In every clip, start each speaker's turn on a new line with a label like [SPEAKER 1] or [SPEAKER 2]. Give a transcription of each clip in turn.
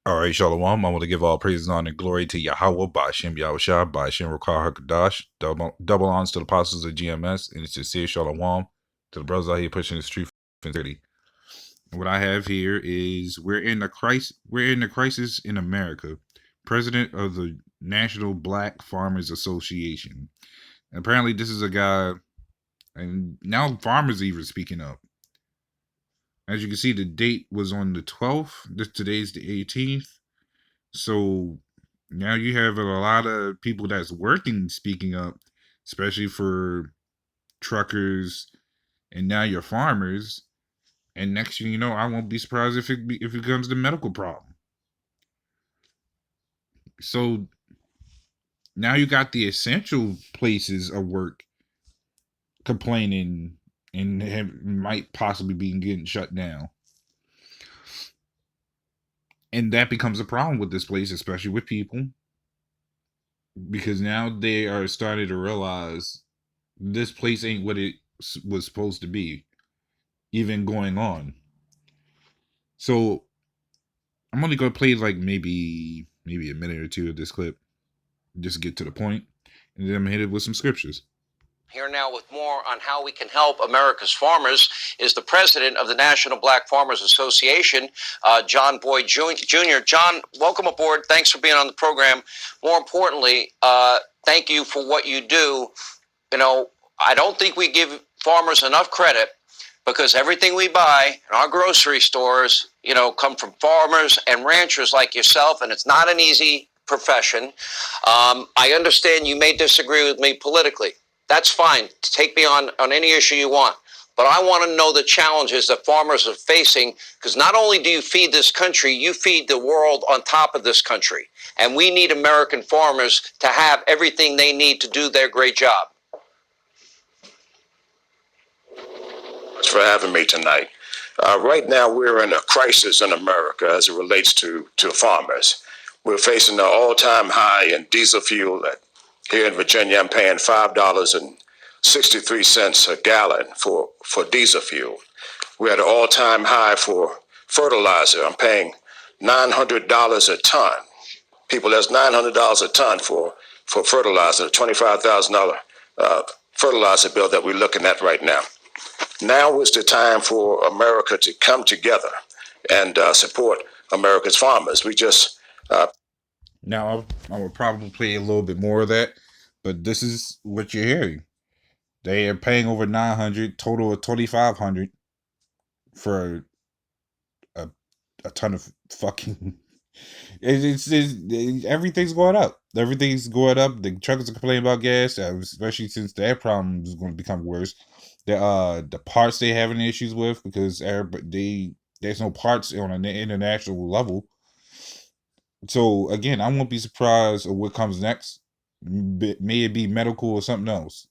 [SPEAKER 1] All right, Shalom. I want to give all praises, honor, and glory to Yahweh, Ba'ashem, Yahushua, Ba'ashem, Rakar HaKadosh, double honors to the apostles of GMS, and it's sincere Shalom to the brothers out here pushing this truth and sincerity. What I have here is we're in a crisis in America. President of the National Black Farmers Association. And apparently this is a guy, and now farmers are even speaking up. As you can see, the date was on the 12th. Today's the 18th. So now you have a lot of people that's working speaking up, especially for truckers and now your farmers. And next thing you know, I won't be surprised if it becomes the medical problem. So now you got the essential places of work complaining and might possibly be getting shut down. And that becomes a problem with this place, especially with people, because now they are starting to realize this place ain't what it was supposed to be, even going on. So I'm only gonna play like maybe a minute or two of this clip, just get to the point, and then I'm gonna hit it with some scriptures.
[SPEAKER 2] Here now with more on how we can help America's farmers is the president of the National Black Farmers Association, John Boyd Jr. John, welcome aboard. Thanks for being on the program. More importantly, thank you for what you do. You know, I don't think we give farmers enough credit because everything we buy in our grocery stores, you know, come from farmers and ranchers like yourself, and it's not an easy profession. I understand you may disagree with me politically. That's fine. Take me on any issue you want. But I want to know the challenges that farmers are facing, because not only do you feed this country, you feed the world on top of this country. And we need American farmers to have everything they need to do their great job.
[SPEAKER 3] Thanks for having me tonight. Right now, we're in a crisis in America as it relates to farmers. We're facing an all-time high in diesel fuel. Here in Virginia, I'm paying $5.63 a gallon for diesel fuel. We're at an all-time high for fertilizer. I'm paying $900 a ton. People, that's $900 a ton for fertilizer, a $25,000 fertilizer bill that we're looking at right now. Now is the time for America to come together and support America's farmers. We just
[SPEAKER 1] Now I will probably play a little bit more of that, but this is what you're hearing. They are paying over 900, total of 2,500 for a ton of fucking. Everything's going up. Everything's going up. The truckers are complaining about gas, especially since their problem is going to become worse. The parts they having issues with because there's no parts on an international level. So again, I won't be surprised of what comes next. May it be medical or something else.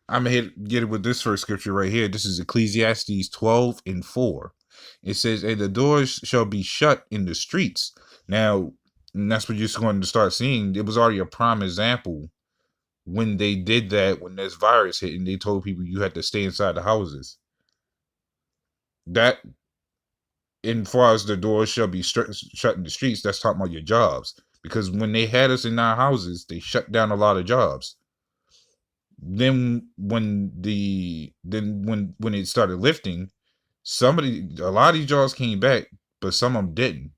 [SPEAKER 1] I'm gonna get it with this first scripture right here. This is Ecclesiastes 12:4. It says, "And the doors shall be shut in the streets." Now, and that's what you're going to start seeing. It was already a prime example when they did that when this virus hit and they told people you had to stay inside the houses. That, in far as the doors shall be shut in the streets, that's talking about your jobs. Because when they had us in our houses, they shut down a lot of jobs. Then when it started lifting, a lot of these jobs came back, but some of them didn't.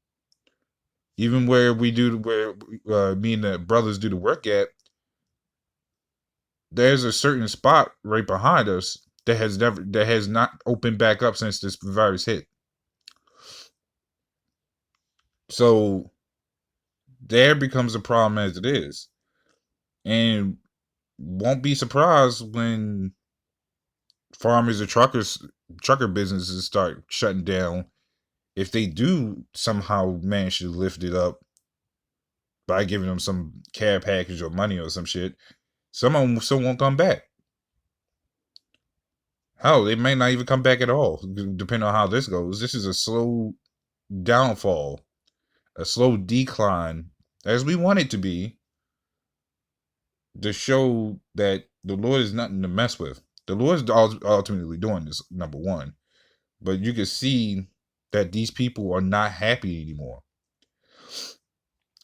[SPEAKER 1] Even where me and the brothers do the work at, there's a certain spot right behind us that has not opened back up since this virus hit. So there becomes a problem as it is, and won't be surprised when farmers or trucker businesses start shutting down if they do somehow manage to lift it up by giving them some care package or money or some shit. Some of them still won't come back. Hell, they may not even come back at all, depending on how this goes. This is a slow downfall, a slow decline, as we want it to be, to show that the Lord is nothing to mess with. The Lord is ultimately doing this, number one. But you can see that these people are not happy anymore.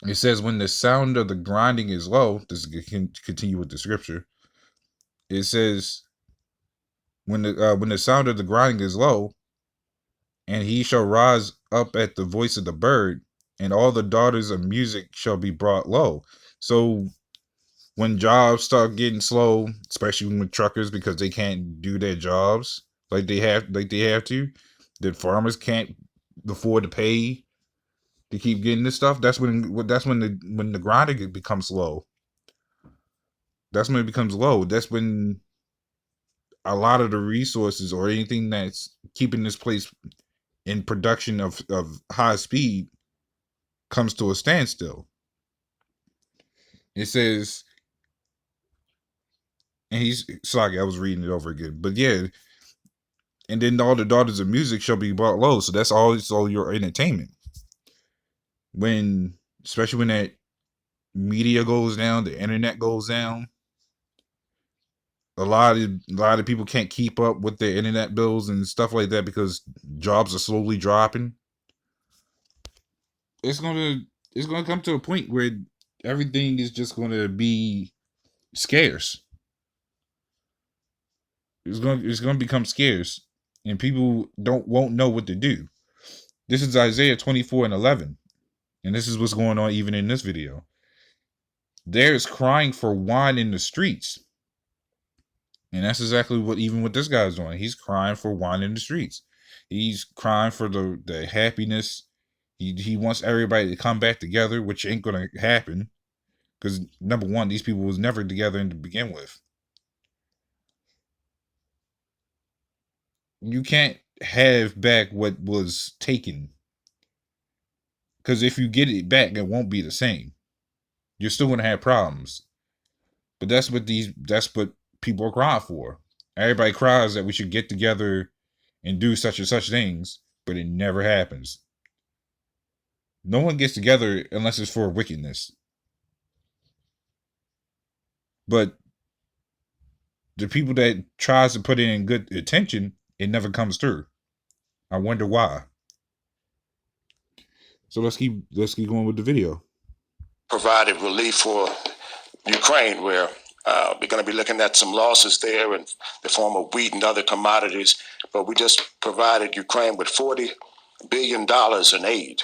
[SPEAKER 1] It says when the sound of the grinding is low, this can continue with the scripture. It says when the sound of the grinding is low, and he shall rise up at the voice of the bird, and all the daughters of music shall be brought low. So when jobs start getting slow, especially with truckers because they can't do their jobs like they have to, the farmers can't afford to pay to keep getting this stuff. That's when the grinding becomes low. That's when it becomes low. That's when a lot of the resources or anything that's keeping this place in production of high speed comes to a standstill. It says, and he's sorry, I was reading it over again, but yeah, and then all the daughters of music shall be brought low. So that's all your entertainment. When, especially when that media goes down, the internet goes down, a lot of people can't keep up with their internet bills and stuff like that because jobs are slowly dropping. It's gonna come to a point where everything is just gonna be scarce. It's gonna become scarce, and people won't know what to do. This is Isaiah 24:11, and this is what's going on even in this video. There's crying for wine in the streets, and that's exactly what this guy's doing. He's crying for wine in the streets. He's crying for the happiness. He wants everybody to come back together, which ain't gonna happen because number one, these people was never together to begin with. You can't have back what was taken. Because if you get it back, it won't be the same. You're still gonna have problems. But that's what people are crying for. Everybody cries that we should get together and do such and such things, but it never happens. No one gets together unless it's for wickedness. But the people that tries to put in good intention, it never comes through. I wonder why. So let's keep going with the video.
[SPEAKER 3] Provided relief for Ukraine, where we're going to be looking at some losses there in the form of wheat and other commodities. But we just provided Ukraine with $40 billion in aid,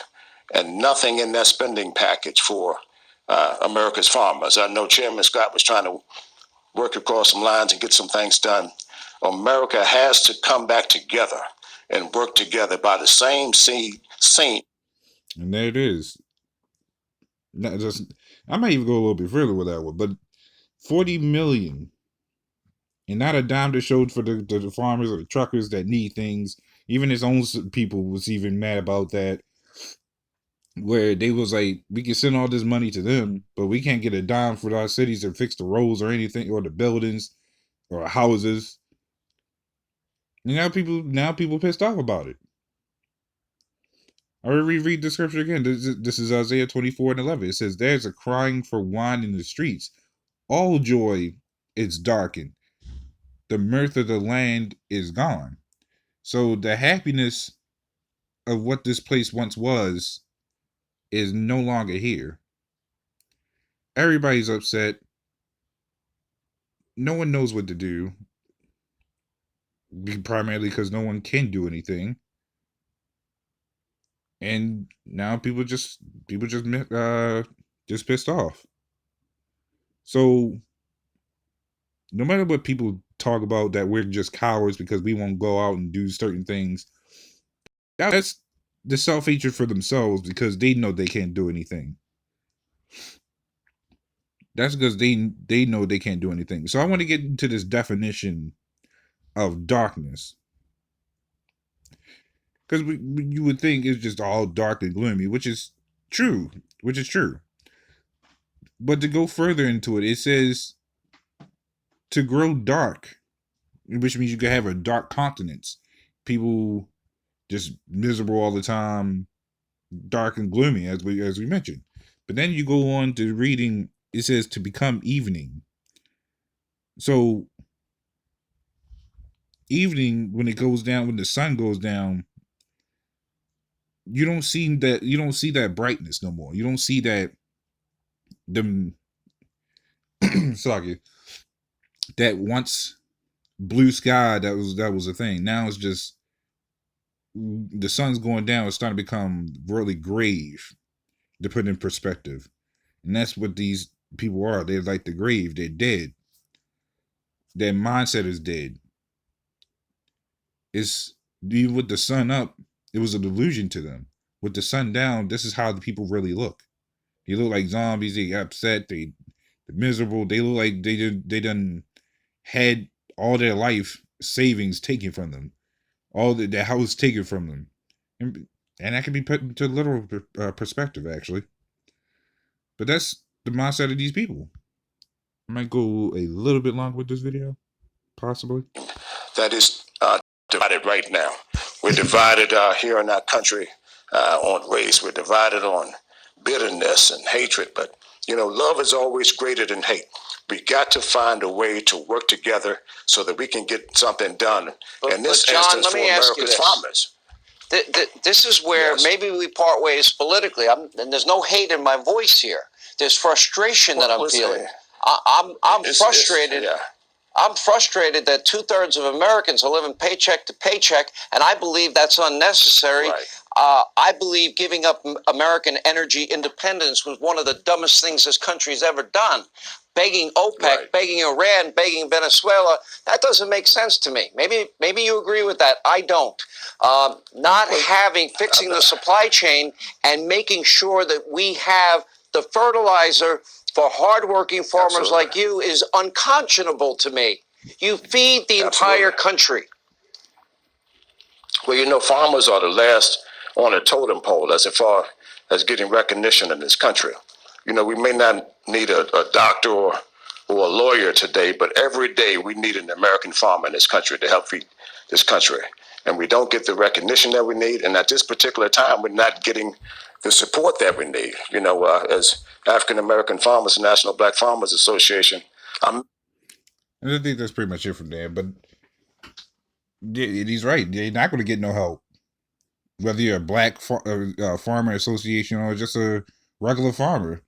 [SPEAKER 3] and nothing in that spending package for America's farmers. I know Chairman Scott was trying to work across some lines and get some things done. America has to come back together and work together by the same scene.
[SPEAKER 1] And there it is. Not just, I might even go a little bit further with that one, but 40 million and not a dime to show for the farmers or the truckers that need things. Even his own people was even mad about that, where they was like, we can send all this money to them, but we can't get a dime for our cities to fix the roads or anything, or the buildings or houses. And now people pissed off about it. I will reread the scripture again. This is Isaiah 24:11. It says, there's a crying for wine in the streets. All joy is darkened. The mirth of the land is gone. So the happiness of what this place once was is no longer here. Everybody's upset. No one knows what to do. Primarily because no one can do anything. And now people just pissed off. So no matter what people talk about that we're just cowards because we won't go out and do certain things, that's the self-hatred for themselves because they know they can't do anything. That's because they know they can't do anything. So I want to get into this definition of darkness. Because you would think it's just all dark and gloomy, which is true. But to go further into it, it says to grow dark, which means you could have a dark countenance. People just miserable all the time, dark and gloomy, as we mentioned. But then you go on to reading, it says to become evening. So evening, when the sun goes down, you don't see that brightness no more. You don't see that them sorry, that once blue sky that was a thing. Now it's just the sun's going down. It's starting to become really grave to put in perspective, and that's what these people are. They're like the grave. They're dead. Their mindset is dead. It's even with the sun up, it was a delusion to them. With the sun down, this is how the people really look. They look like zombies. They upset. They're miserable. They look like they done had all their life savings taken from them, all their house taken from them, and that can be put into literal perspective actually. But that's the mindset of these people. I might go a little bit long with this video, possibly.
[SPEAKER 3] That is divided right now. We're divided here in our country on race. We're divided on bitterness and hatred. But, love is always greater than hate. We got to find a way to work together so that we can get something done. In this
[SPEAKER 2] John,
[SPEAKER 3] instance,
[SPEAKER 2] let
[SPEAKER 3] for
[SPEAKER 2] me ask you
[SPEAKER 3] America's
[SPEAKER 2] this.
[SPEAKER 3] farmers.
[SPEAKER 2] This is where
[SPEAKER 3] Yes.
[SPEAKER 2] maybe we part ways politically. And there's no hate in my voice here. There's frustration that I'm feeling. I'm frustrated. I'm frustrated that 2/3 of Americans are living paycheck to paycheck, and I believe that's unnecessary.
[SPEAKER 3] Right.
[SPEAKER 2] I believe giving up American energy independence was one of the dumbest things this country's ever done. Begging OPEC,
[SPEAKER 3] Right.
[SPEAKER 2] begging Iran, begging Venezuela, that doesn't make sense to me. Maybe you agree with that. I don't. Fixing the supply chain and making sure that we have the fertilizer for hardworking farmers
[SPEAKER 3] Absolutely.
[SPEAKER 2] like you is unconscionable to me. You feed the entire country.
[SPEAKER 3] Well, farmers are the last on the totem pole as far as getting recognition in this country. We may not need a doctor or a lawyer today, but every day we need an American farmer in this country to help feed this country. And we don't get the recognition that we need. And at this particular time, we're not getting the support that we need. As African American Farmers, National Black Farmers Association,
[SPEAKER 1] And I think that's pretty much it from there. But he's right. They're not going to get no help. Whether you're a black farmer association or just a regular farmer,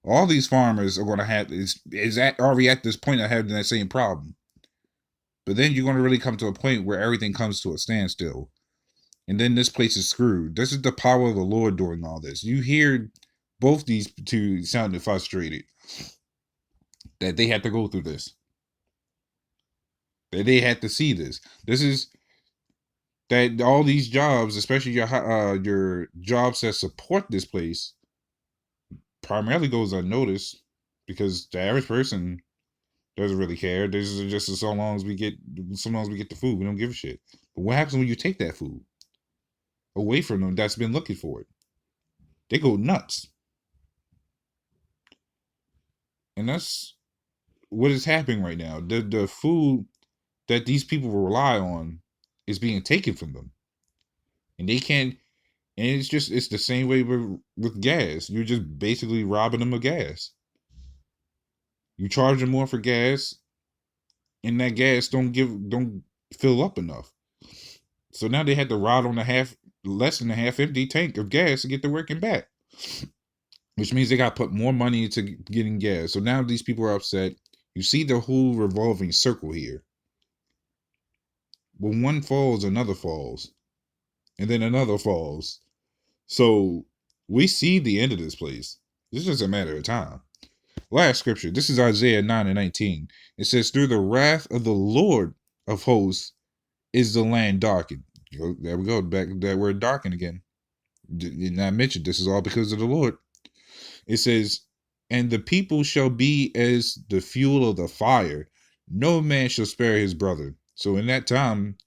[SPEAKER 1] all these farmers are going to have already at this point of having that same problem. But then you're going to really come to a point where everything comes to a standstill, and then this place is screwed. This is the power of the Lord doing all this. You hear both these two sounding frustrated that they had to go through this, that they had to see this. This is that all these jobs, especially your jobs that support this place, primarily goes unnoticed because the average person doesn't really care. This is just so long as we get the food, we don't give a shit. But what happens when you take that food away from them that's been looking for it? They go nuts. And that's what is happening right now. The food that these people rely on is being taken from them. And they can't, and it's the same way with gas. You're just basically robbing them of gas. You charge them more for gas, and that gas don't fill up enough. So now they had to ride on less than a half empty tank of gas to get to work and back. Which means they got to put more money into getting gas. So now these people are upset. You see the whole revolving circle here. When one falls, another falls. And then another falls. So we see the end of this place. It's just a matter of time. Last scripture. This is Isaiah 9:19. It says, through the wrath of the Lord of hosts is the land darkened. There we go. Back that word darkened again. Did not mention this is all because of the Lord. It says, and the people shall be as the fuel of the fire. No man shall spare his brother. So in that time,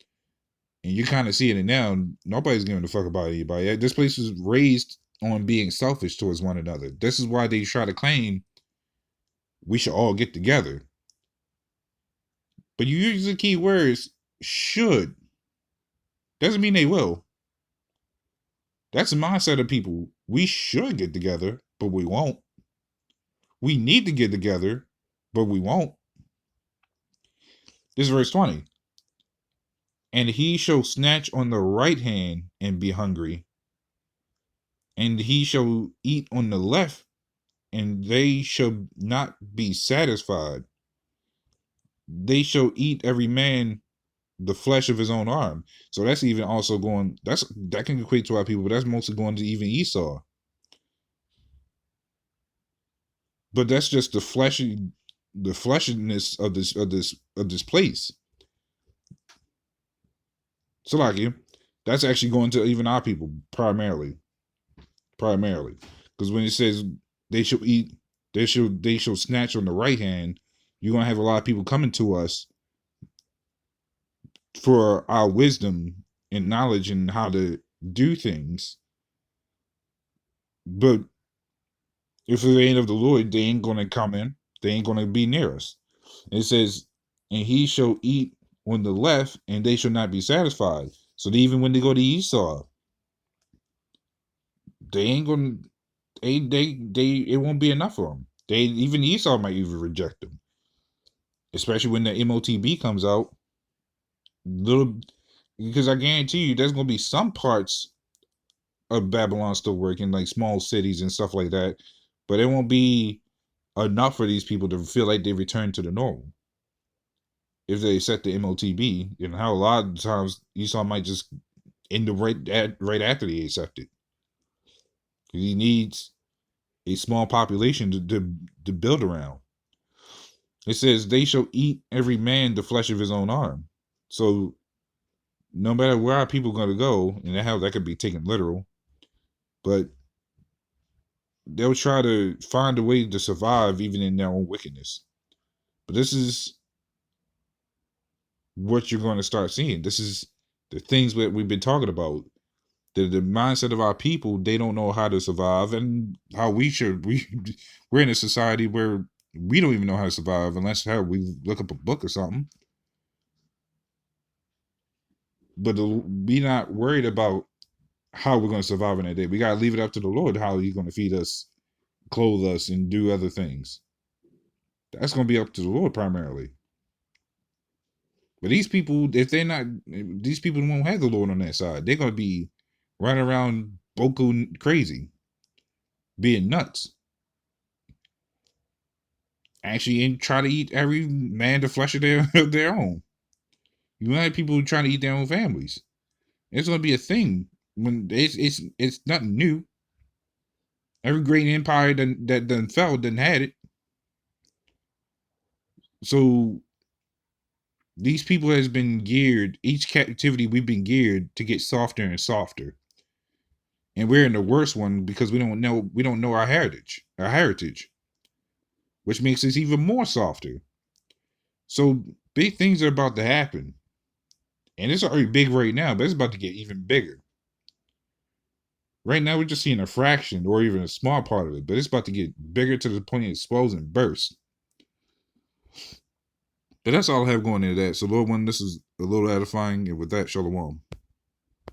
[SPEAKER 1] and you kind of see it now, nobody's giving a fuck about anybody. This place is raised on being selfish towards one another. This is why they try to claim we should all get together. But you use the key words should. Doesn't mean they will. That's the mindset of people. We should get together, but we won't. We need to get together, but we won't. This is verse 20. And he shall snatch on the right hand and be hungry, And he shall eat on the left, and they shall not be satisfied. They shall eat every man the flesh of his own arm. So that's even also going. That can equate to our people, but that's mostly going to even Esau. But that's just the fleshiness of this place. So like you, that's actually going to even our people primarily, because when it says they shall eat, they shall snatch on the right hand, you're gonna have a lot of people coming to us for our wisdom and knowledge and how to do things. But if it ain't of the Lord, they ain't gonna come in. They ain't gonna be near us. It says, and he shall eat on the left, and they shall not be satisfied. So even when they go to Esau, they ain't gonna. It won't be enough for them. Even Esau might even reject them, especially when the MOTB comes out. Little, because I guarantee you, there's gonna be some parts of Babylon still working, like small cities and stuff like that, but it won't be enough for these people to feel like they return to the normal. If they accept the MOTB, and how a lot of times Esau might just end the right after they accept it. He needs a small population to build around. It says they shall eat every man the flesh of his own arm. So no matter where our people going to go, and how that could be taken literal, but they'll try to find a way to survive even in their own wickedness. But this is what you're going to start seeing. This is the things that we've been talking about. The mindset of our people, they don't know how to survive, and how we're in a society where we don't even know how to survive unless we look up a book or something. But be not worried about how we're going to survive in that day. We got to leave it up to the Lord how He's going to feed us, clothe us, and do other things. That's going to be up to the Lord primarily. But these people, if they're not, these people won't have the Lord on their side. They're going to be running around boko crazy, being nuts. Actually, and try to eat every man the flesh of their own. You have people trying to eat their own families. It's going to be a thing when it's nothing new. Every great empire that done fell done had it. So these people has been geared. Each captivity we've been geared to get softer and softer, and we're in the worst one because we don't know our heritage, which makes us even more softer. So big things are about to happen, and it's already big right now, but it's about to get even bigger. Right now, we're just seeing a fraction or even a small part of it, but it's about to get bigger to the point of explode and burst. But that's all I have going into that. So, Lord, one, this is a little edifying, and with that, shalom.